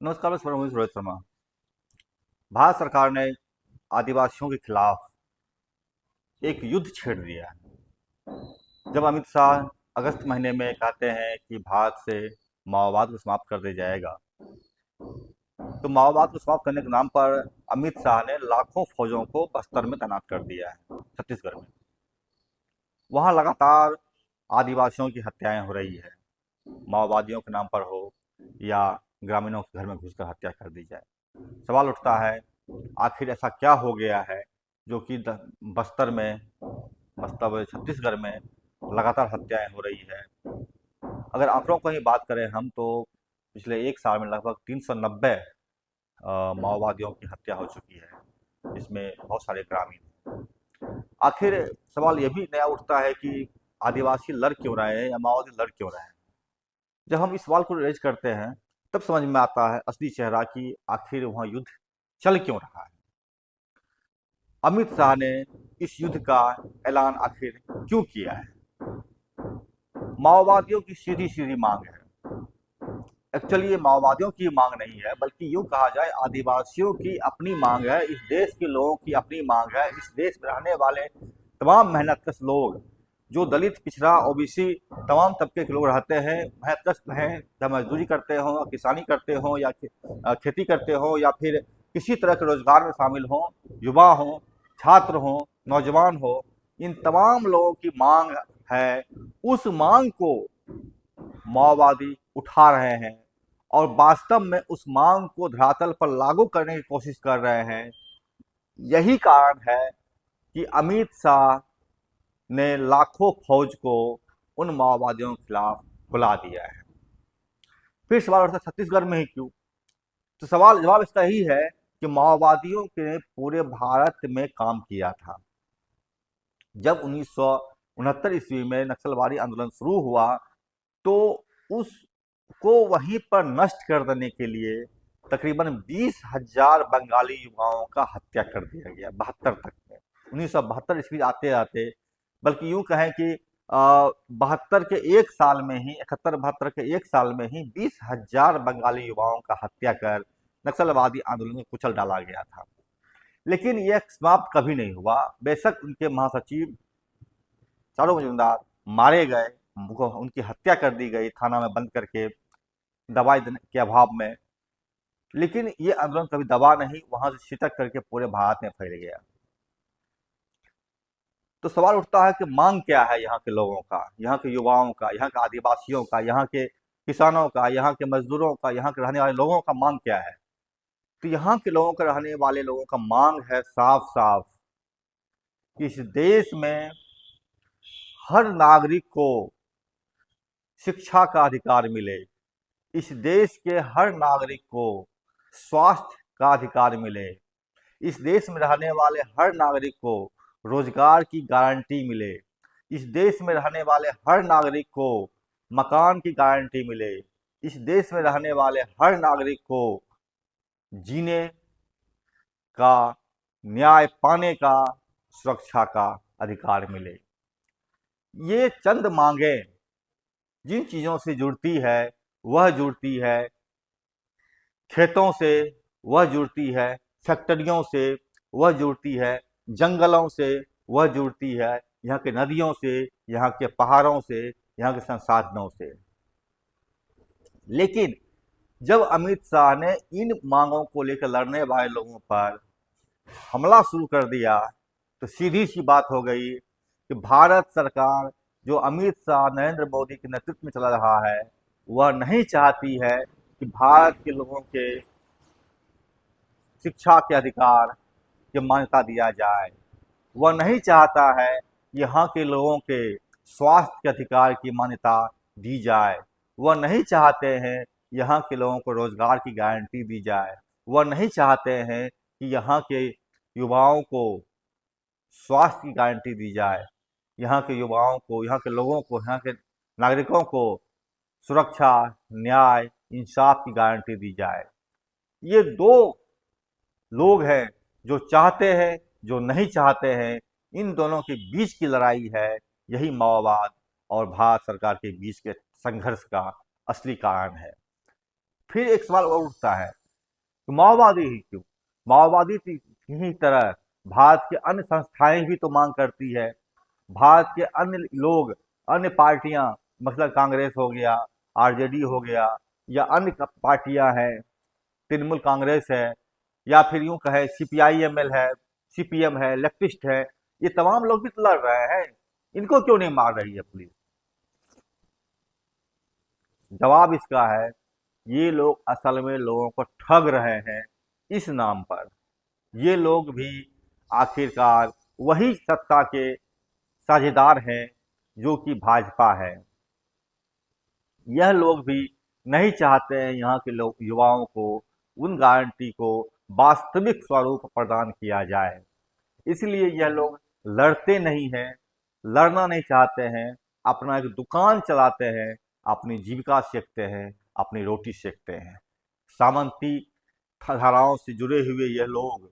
नमस्कार, मैं रोहित रोहित शर्मा। भारत सरकार ने आदिवासियों के खिलाफ एक युद्ध छेड़ दिया है। जब अमित शाह अगस्त महीने में कहते हैं कि भारत से माओवाद को समाप्त कर दिया जाएगा, तो माओवाद को समाप्त करने के नाम पर अमित शाह ने लाखों फौजों को बस्तर में तैनात कर दिया है, छत्तीसगढ़ में। वहाँ लगातार आदिवासियों की हत्याएं हो रही है, माओवादियों के नाम पर हो या ग्रामीणों के घर में घुसकर हत्या कर दी जाए। सवाल उठता है, आखिर ऐसा क्या हो गया है जो कि बस्तर में, मतलब छत्तीसगढ़ में लगातार हत्याएं हो रही है। अगर आंकड़ों की ही बात करें हम, तो पिछले एक साल में लगभग 390 माओवादियों की हत्या हो चुकी है, जिसमें बहुत सारे ग्रामीण हैं। आखिर सवाल ये भी नया उठता है कि आदिवासी लड़ क्यों रहे हैं या माओवादी लड़ क्यों रहे हैं। जब हम इस सवाल को रेज करते हैं, तब समझ में आता है असली चेहरा कि आखिर वहाँ युद्ध चल क्यों रहा है। अमित शाह ने इस युद्ध का ऐलान आखिर क्यों किया है। माओवादियों की सीधी सीधी मांग है। एक्चुअली ये माओवादियों की मांग नहीं है, बल्कि यूं कहा जाए आदिवासियों की अपनी मांग है, इस देश के लोगों की अपनी मांग है। इस देश में रहने वाले तमाम मेहनतकश लोग, जो दलित, पिछड़ा, ओबीसी तमाम तबके के लोग रहते हैं, मेहनतकश हैं, चाहे मजदूरी करते हो, किसानी करते हो या खेती करते हो या फिर किसी तरह के रोजगार में शामिल हो, युवा हो, छात्र हो, नौजवान हो, इन तमाम लोगों की मांग है। उस मांग को माओवादी उठा रहे हैं और वास्तव में उस मांग को धरातल पर लागू करने की कोशिश कर रहे हैं। यही कारण है कि अमित शाह ने लाखों फौज को उन माओवादियों के खिलाफ बुला दिया है। फिर सवाल उठता है छत्तीसगढ़ में ही क्यों। तो सवाल जवाब इसका ही है कि माओवादियों ने पूरे भारत में काम किया था। जब 1969 ईस्वी में नक्सलवादी आंदोलन शुरू हुआ, तो उसको वहीं पर नष्ट कर देने के लिए तकरीबन 20,000 बंगाली युवाओं का हत्या कर दिया गया 72 तक में। 1972 ईस्वी आते आते, बल्कि यूं कहें कि 72 के एक साल में ही, 71-72 के एक साल में ही 20,000 बंगाली युवाओं का हत्या कर नक्सलवादी आंदोलन को कुचल डाला गया था। लेकिन यह समाप्त कभी नहीं हुआ। बेशक उनके महासचिव चारों मजुमदार मारे गए, उनकी हत्या कर दी गई थाना में बंद करके, दवाई के अभाव में, लेकिन ये आंदोलन कभी दबा नहीं, वहां से छिटक करके पूरे भारत में फैल गया। तो सवाल उठता है कि मांग क्या है यहाँ के लोगों का, यहाँ के युवाओं का, यहाँ के आदिवासियों का, यहाँ के किसानों का, यहाँ के मजदूरों का, यहाँ के रहने वाले लोगों का मांग क्या है। तो यहाँ के लोगों के रहने वाले लोगों का मांग है साफ साफ कि इस देश में हर नागरिक को शिक्षा का अधिकार मिले, इस देश के हर नागरिक को स्वास्थ्य का अधिकार मिले, इस देश में रहने वाले हर नागरिक को रोजगार की गारंटी मिले, इस देश में रहने वाले हर नागरिक को मकान की गारंटी मिले, इस देश में रहने वाले हर नागरिक को जीने का, न्याय पाने का, सुरक्षा का अधिकार मिले। ये चंद मांगे जिन चीजों से जुड़ती है, वह जुड़ती है खेतों से, वह जुड़ती है फैक्ट्रियों से, वह जुड़ती है जंगलों से, वह जुड़ती है यहाँ के नदियों से, यहाँ के पहाड़ों से, यहाँ के संसाधनों से। लेकिन जब अमित शाह ने इन मांगों को लेकर लड़ने वाले लोगों पर हमला शुरू कर दिया, तो सीधी सी बात हो गई कि भारत सरकार, जो अमित शाह नरेंद्र मोदी के नेतृत्व में चला रहा है, वह नहीं चाहती है कि भारत के लोगों के शिक्षा के अधिकार की मान्यता दिया जाए। वह नहीं चाहता है यहाँ के लोगों के स्वास्थ्य के अधिकार की मान्यता दी जाए। वह नहीं चाहते हैं यहाँ के लोगों को रोजगार की गारंटी दी जाए। वह नहीं चाहते हैं कि यहाँ के युवाओं को स्वास्थ्य की गारंटी दी जाए। यहाँ के युवाओं को, यहाँ के लोगों को, यहाँ के नागरिकों को सुरक्षा, न्याय, इंसाफ की गारंटी दी जाए। ये दो लोग हैं जो चाहते हैं, जो नहीं चाहते हैं। इन दोनों के बीच की लड़ाई है, यही माओवाद और भारत सरकार के बीच के संघर्ष का असली कारण है। फिर एक सवाल और उठता है कि माओवादी ही क्यों? माओवादी की तरह भारत के अन्य संस्थाएं भी तो मांग करती है। भारत के अन्य लोग, अन्य पार्टियां, मतलब कांग्रेस हो गया, आरजेडी हो गया, या अन्य पार्टियां हैं, तृणमूल कांग्रेस है, या फिर यूं कहे सीपीआईएमएल है, सीपीएम है, लेफ्टिस्ट है, ये तमाम लोग भी तो लड़ रहे हैं। इनको क्यों नहीं मार रही है पुलिस? जवाब इसका है, ये लोग असल में लोगों को ठग रहे हैं इस नाम पर। ये लोग भी आखिरकार वही सत्ता के साझेदार हैं जो कि भाजपा है। यह लोग भी नहीं चाहते हैं यहाँ के लोग, युवाओं को, उन गारंटी को वास्तविक स्वरूप प्रदान किया जाए। इसलिए यह लोग लड़ते नहीं हैं, लड़ना नहीं चाहते हैं, अपना एक दुकान चलाते हैं, अपनी जीविका सेकते हैं, अपनी रोटी सेकते हैं। सामंती धाराओं से जुड़े हुए यह लोग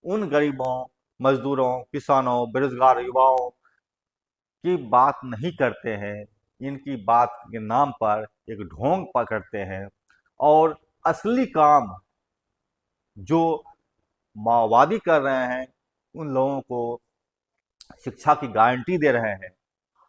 उन गरीबों, मजदूरों, किसानों, बेरोजगार युवाओं की बात नहीं करते हैं। इनकी बात के नाम पर एक ढोंग पकड़ते हैं और असली काम जो माओवादी कर रहे हैं, उन लोगों को शिक्षा की गारंटी दे रहे हैं,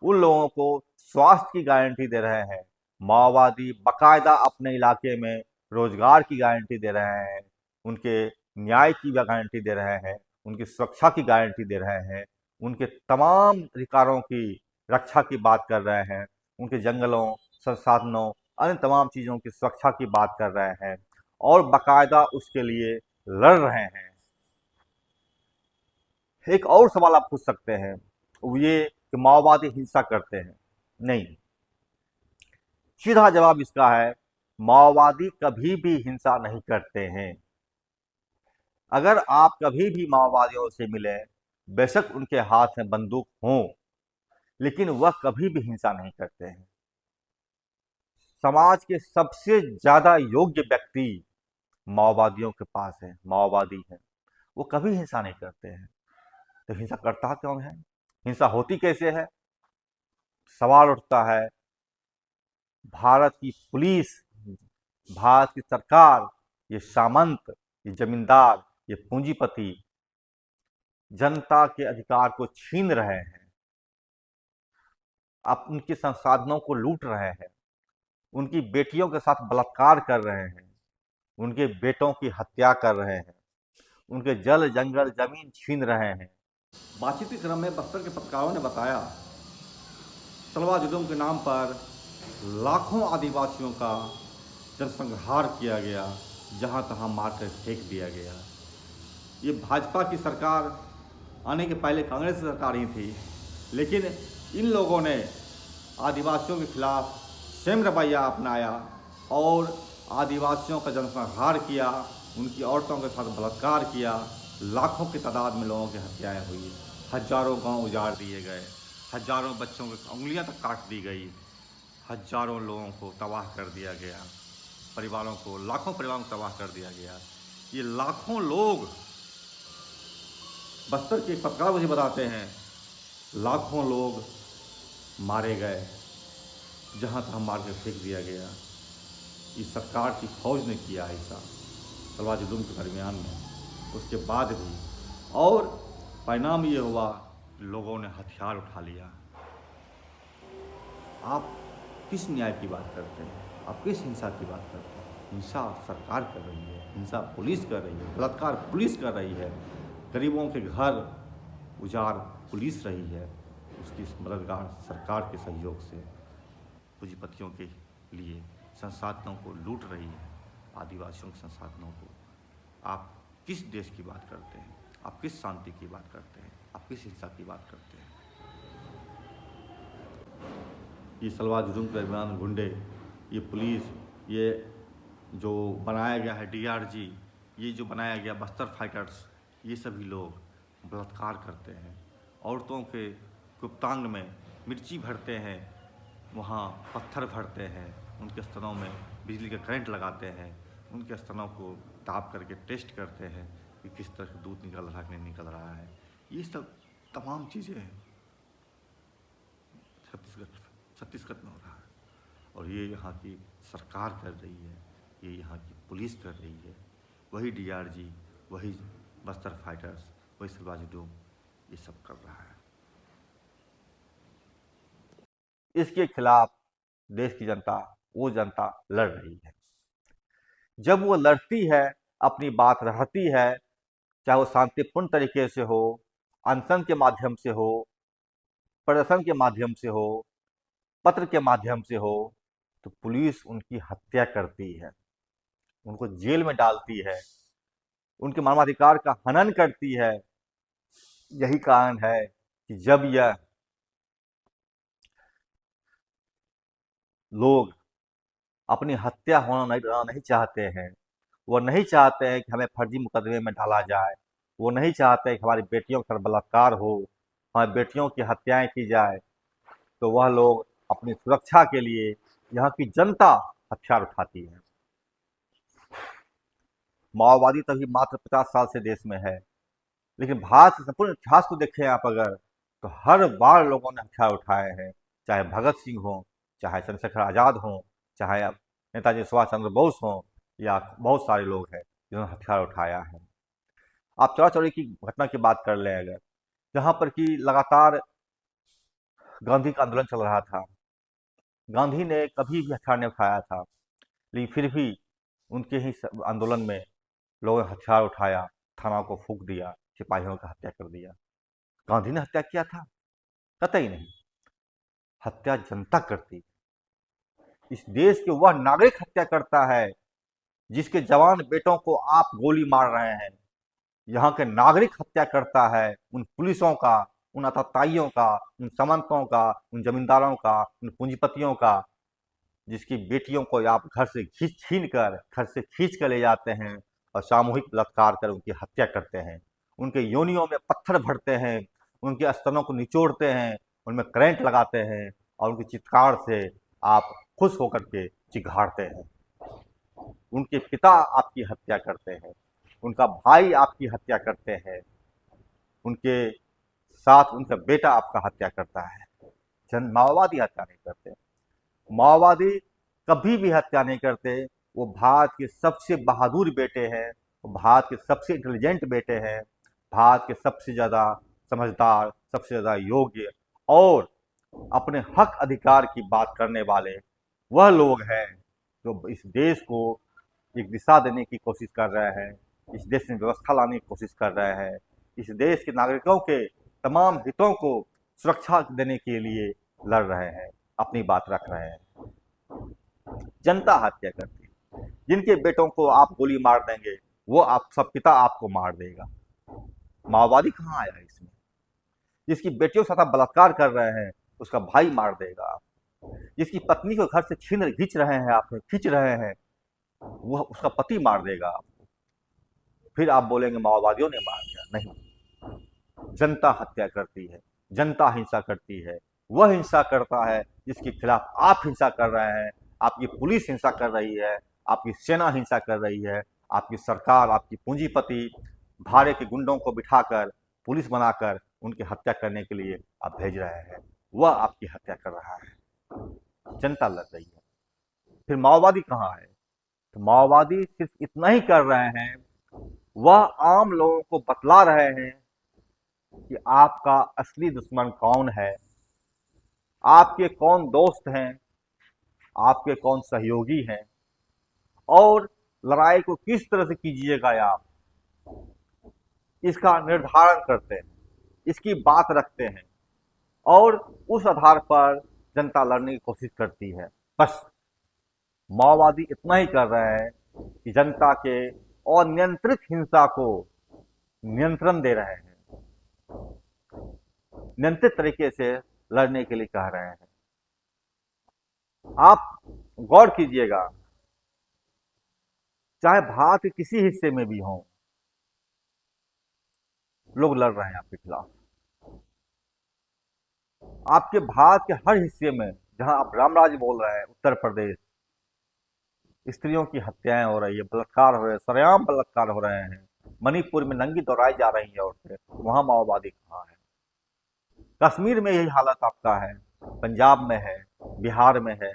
उन लोगों को स्वास्थ्य की गारंटी दे रहे हैं। माओवादी बाकायदा अपने इलाके में रोजगार की गारंटी दे रहे हैं, उनके न्याय की गारंटी दे रहे हैं, उनकी सुरक्षा की गारंटी दे रहे हैं, उनके तमाम अधिकारों की रक्षा की बात कर रहे हैं, उनके जंगलों, संसाधनों, अन्य तमाम चीज़ों की सुरक्षा की बात कर रहे हैं और बाकायदा उसके लिए लड़ रहे हैं। एक और सवाल आप पूछ सकते हैं, वो ये कि माओवादी हिंसा करते हैं। नहीं, सीधा जवाब इसका है, माओवादी कभी भी हिंसा नहीं करते हैं। अगर आप कभी भी माओवादियों से मिले, बेशक उनके हाथ में बंदूक हो, लेकिन वह कभी भी हिंसा नहीं करते हैं। समाज के सबसे ज्यादा योग्य व्यक्ति माओवादियों के पास है, माओवादी है, वो कभी हिंसा नहीं करते हैं। तो हिंसा करता क्यों है? हिंसा होती कैसे है? सवाल उठता है, भारत की पुलिस, भारत की सरकार, ये सामंत, ये जमींदार, ये पूंजीपति जनता के अधिकार को छीन रहे हैं, अब उनके संसाधनों को लूट रहे हैं, उनकी बेटियों के साथ बलात्कार कर रहे हैं, उनके बेटों की हत्या कर रहे हैं, उनके जल जंगल जमीन छीन रहे हैं। बातचीत के क्रम में बस्तर के पत्रकारों ने बताया, तलवार जुलूम के नाम पर लाखों आदिवासियों का जनसंहार किया गया, जहां तहां मारकर फेंक दिया गया। ये भाजपा की सरकार आने के पहले कांग्रेस की सरकार ही थी, लेकिन इन लोगों ने आदिवासियों के खिलाफ सेम रवैया अपनाया और आदिवासियों का जनसंहार किया, उनकी औरतों के साथ बलात्कार किया, लाखों की तादाद में लोगों की हत्याएं हुई, हजारों गांव उजाड़ दिए गए, हजारों बच्चों की उंगलियां तक काट दी गई, हजारों लोगों को तबाह कर दिया गया, परिवारों को, लाखों परिवारों को तबाह कर दिया गया। ये लाखों लोग, बस्तर के पत्रकार मुझे बताते हैं, लाखों लोग मारे गए, जहां तहां मार के फेंक दिया गया। इस सरकार की फौज ने किया ऐसा तलवार जुलूम के दरमियान में, उसके बाद भी, और परिणाम ये हुआ, लोगों ने हथियार उठा लिया। आप किस न्याय की बात करते हैं? आप किस हिंसा की बात करते हैं? हिंसा सरकार कर रही है, हिंसा पुलिस कर रही है, बलात्कार पुलिस कर रही है, गरीबों के घर उजाड़ पुलिस रही है, उसकी मददगार सरकार के सहयोग से पूंजीपतियों के लिए संसाधनों को लूट रही है, आदिवासियों के संसाधनों को। आप किस देश की बात करते हैं? आप किस शांति की बात करते हैं? आप किस हिंसा की बात करते हैं? ये सलवार जुलूम के दरमियान गुंडे, ये पुलिस, ये जो बनाया गया है डीआरजी, ये जो बनाया गया बस्तर फाइटर्स, ये सभी लोग बलात्कार करते हैं, औरतों के गुप्तांग में मिर्ची भरते हैं, वहाँ पत्थर भरते हैं, उनके स्तनों में बिजली का करंट लगाते हैं, उनके स्तनों को ताप करके टेस्ट करते हैं कि किस तरह से दूध निकल रहा है कि नहीं निकल रहा है। ये सब तमाम चीज़ें छत्तीसगढ़ में हो रहा है और ये यहाँ की सरकार कर रही है। ये यहाँ की पुलिस कर रही है, वही डीआरजी, वही बस्तर फाइटर्स, वही सलवाजी डोम ये सब कर रहा है। इसके खिलाफ देश की जनता, वो जनता लड़ रही है। जब वो लड़ती है, अपनी बात रखती है, चाहे वो शांतिपूर्ण तरीके से हो, अनशन के माध्यम से हो, प्रदर्शन के माध्यम से हो, पत्र के माध्यम से हो, तो पुलिस उनकी हत्या करती है, उनको जेल में डालती है, उनके मानवाधिकार का हनन करती है। यही कारण है कि जब यह लोग अपनी हत्या होना नहीं चाहते हैं, वो नहीं चाहते हैं कि हमें फर्जी मुकदमे में डाला जाए, वो नहीं चाहते कि हमारी बेटियों पर बलात्कार हो, हमारी बेटियों की हत्याएं की जाए, तो वह लोग अपनी सुरक्षा के लिए यहाँ की जनता हथियार उठाती है। माओवादी तभी मात्र 50 साल से देश में है, लेकिन भारत के संपूर्ण इतिहास को देखें आप अगर, तो हर बार लोगों ने हथियार उठाए हैं, चाहे भगत सिंह हो, चाहे चंद्रशेखर आजाद हो, चाहे अब नेताजी सुभाष चंद्र बोस हो, या बहुत सारे लोग हैं जिन्होंने हथियार उठाया है। आप चौरा चौरी की घटना की बात कर लें अगर, जहां पर कि लगातार गांधी का आंदोलन चल रहा था, गांधी ने कभी भी हथियार नहीं उठाया था, लेकिन फिर भी उनके ही आंदोलन में लोगों ने हथियार उठाया, थाना को फूंक दिया, सिपाहियों की हत्या कर दिया। गांधी ने हत्या किया था? कतई नहीं। हत्या जनता करती। इस देश के वह नागरिक हत्या करता है जिसके जवान बेटों को आप गोली मार रहे हैं। यहाँ के नागरिक हत्या करता है उन पुलिसों का, उन आतताइयों का, उन सामंतों का, उन जमींदारों का, उन पूंजीपतियों का, जिसकी बेटियों को आप घर से घर से खींच कर ले जाते हैं और सामूहिक बलात्कार कर उनकी हत्या करते हैं, उनके योनियों में पत्थर भरते हैं, उनके स्तनों को निचोड़ते हैं, उनमें करंट लगाते हैं और उनकी चित्कार से आप खुश होकर के चिघाड़ते हैं। उनके पिता आपकी हत्या करते हैं, उनका भाई आपकी हत्या करते हैं, उनके साथ उनका बेटा आपका हत्या करता है। माओवादी हत्या नहीं करते। माओवादी कभी भी हत्या नहीं करते। वो भारत के सबसे बहादुर बेटे हैं, वो भारत के सबसे इंटेलिजेंट बेटे हैं, भारत के सबसे ज़्यादा समझदार, सबसे ज़्यादा योग्य और अपने हक अधिकार की बात करने वाले वह लोग हैं जो इस देश को एक दिशा देने की कोशिश कर रहे हैं, इस देश में व्यवस्था लाने की कोशिश कर रहे हैं, इस देश के नागरिकों के तमाम हितों को सुरक्षा देने के लिए लड़ रहे हैं, अपनी बात रख रहे हैं। जनता हत्या करती है। जिनके बेटों को आप गोली मार देंगे, वो आप सब पिता आपको मार देगा। माओवादी कहाँ आया इसमें? जिसकी बेटियों के साथ आप बलात्कार कर रहे हैं, उसका भाई मार देगा। जिसकी पत्नी को घर से खींच रहे हैं, आप खींच रहे हैं, वह उसका पति मार देगा आपको। फिर आप बोलेंगे माओवादियों ने मार दिया। नहीं, जनता हत्या करती है, जनता हिंसा करती है। वह हिंसा करता है जिसके खिलाफ आप हिंसा कर रहे हैं। आपकी पुलिस हिंसा कर रही है, आपकी सेना हिंसा कर रही है, आपकी सरकार, आपकी पूंजीपति भाड़े के गुंडों को बिठाकर पुलिस बनाकर उनकी हत्या करने के लिए आप भेज रहे हैं। वह आपकी हत्या कर रहा है, जनता लड़ रही है। फिर माओवादी कहाँ है? तो माओवादी सिर्फ इतना ही कर रहे हैं, वह आम लोगों को बतला रहे हैं कि आपका असली दुश्मन कौन है, आपके कौन दोस्त हैं, आपके कौन सहयोगी हैं, और लड़ाई को किस तरह से कीजिएगा आप, इसका निर्धारण करते हैं, इसकी बात रखते हैं और उस आधार पर जनता लड़ने की कोशिश करती है। बस माओवादी इतना ही कर रहे हैं कि जनता के अनियंत्रित हिंसा को नियंत्रण दे रहे हैं, नियंत्रित तरीके से लड़ने के लिए कह रहे हैं। आप गौर कीजिएगा, चाहे भारत के किसी हिस्से में भी हो, लोग लड़ रहे हैं आपके खिलाफ। आपके भारत के हर हिस्से में जहां आप रामराज्य बोल रहे हैं, उत्तर प्रदेश, स्त्रियों की हत्याएं हो रही है, बलात्कार हो रहे हैं, सरेआम बलात्कार हो रहे हैं, मणिपुर में नंगी दौड़ाई जा रही है औरतें, वहां माओवादी कहाँ है? कश्मीर में यही हालत आपका है, पंजाब में है, बिहार में है,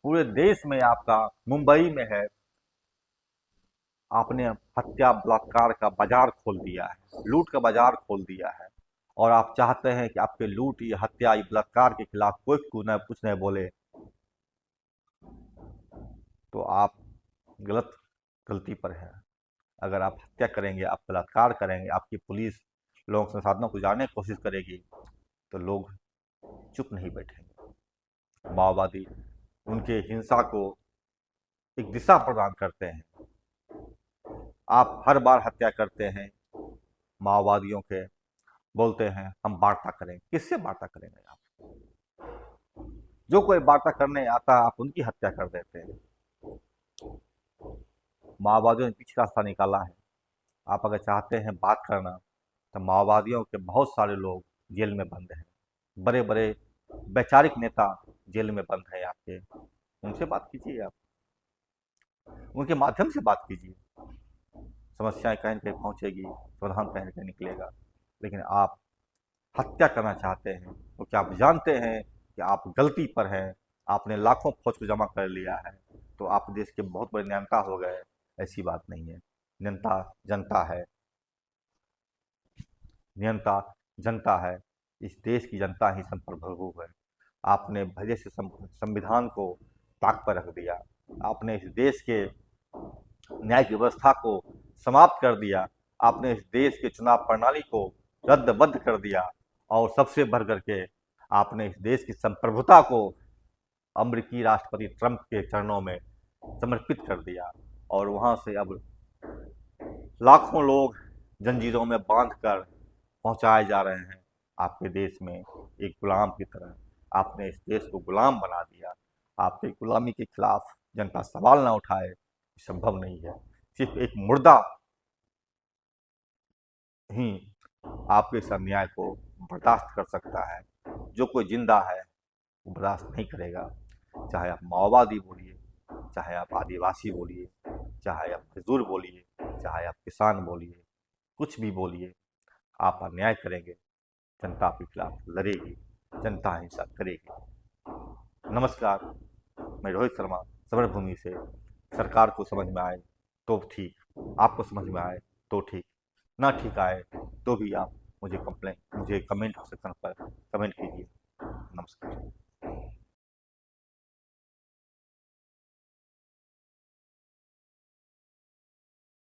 पूरे देश में आपका, मुंबई में है, आपने हत्या बलात्कार का बाजार खोल दिया है, लूट का बाजार खोल दिया है, और आप चाहते हैं कि आपके लूट या हत्या या बलात्कार के खिलाफ कोई कुछ नहीं बोले, तो आप गलत गलती पर हैं। अगर आप हत्या करेंगे, आप बलात्कार करेंगे, आपकी पुलिस लोगों के संसाधनों को जानने की कोशिश करेगी, तो लोग चुप नहीं बैठेंगे। माओवादी उनके हिंसा को एक दिशा प्रदान करते हैं। आप हर बार हत्या करते हैं माओवादियों के, बोलते हैं हम वार्ता करेंगे। किससे वार्ता करेंगे आप? जो कोई वार्ता करने आता है आप उनकी हत्या कर देते हैं। माओवादियों ने पीछे रास्ता निकाला है। आप अगर चाहते हैं बात करना, तो माओवादियों के बहुत सारे लोग जेल में बंद हैं, बड़े बड़े वैचारिक नेता जेल में बंद हैं आपके। उनसे बात कीजिए, आप उनके माध्यम से बात कीजिए। समस्याएं कहीं न कहीं पहुंचेगी, समाधान कहीं न कहीं निकलेगा। लेकिन आप हत्या करना चाहते हैं, तो क्या आप जानते हैं कि आप गलती पर हैं? आपने लाखों फौज को जमा कर लिया है, तो आप देश के बहुत बड़े नियंता हो गए। ऐसी बात नहीं है। नियंता जनता है, नियंता जनता है। इस देश की जनता ही सब पर भरपूर है। आपने भले से संविधान को ताक पर रख दिया। आपने इस देश के न्यायिक व्यवस्था को समाप्त कर दिया। आपने इस देश के चुनाव प्रणाली को रद्द कर दिया, और सबसे बढ़ करके आपने इस देश की संप्रभुता को अमेरिकी राष्ट्रपति ट्रंप के चरणों में समर्पित कर दिया। और वहां से अब लाखों लोग जंजीरों में बांध कर पहुंचाए जा रहे हैं आपके देश में, एक गुलाम की तरह। आपने इस देश को गुलाम बना दिया। आपकी गुलामी के खिलाफ जनता सवाल ना उठाए, संभव नहीं है। सिर्फ एक मुर्दा ही आपके इस अन्याय को बर्दाश्त कर सकता है। जो कोई जिंदा है वो बर्दाश्त नहीं करेगा। चाहे आप माओवादी बोलिए, चाहे आप आदिवासी बोलिए, चाहे आप मजदूर बोलिए, चाहे आप किसान बोलिए, कुछ भी बोलिए, आप अन्याय करेंगे, जनता आपके खिलाफ लड़ेगी, जनता हिंसा करेगी। नमस्कार, मैं रोहित शर्मा, समरभूमि से। सरकार को समझ में आए तो ठीक, आपको समझ में आए तो ठीक, ना ठीक आए तो भी आप मुझे कमेंट सेक्शन पर कमेंट कीजिए। नमस्कार।